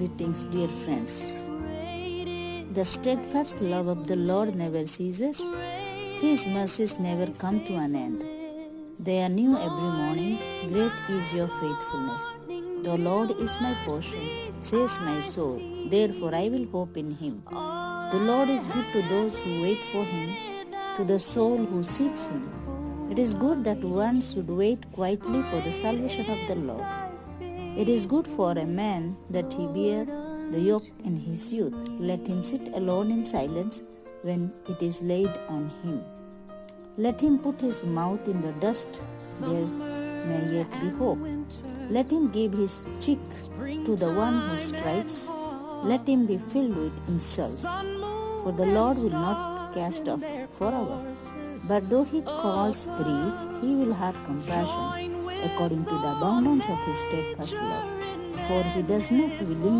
Greetings, dear friends. The steadfast love of the Lord never ceases. His mercies never come to an end. They are new every morning. Great is your faithfulness. The Lord is my portion, says my soul. Therefore I will hope in him. The Lord is good to those who wait for him, to the soul who seeks him. It is good that one should wait quietly for the salvation of the Lord. It is good for a man that he bear the yoke in his youth. Let him sit alone in silence when it is laid on him. Let him put his mouth in the dust, there may yet be hope. Let him give his cheek to the one who strikes. Let him be filled with insults. For the Lord will not cast off forever. But though he cause grief, he will have compassion, according to the abundance of his steadfast love. For he does not willingly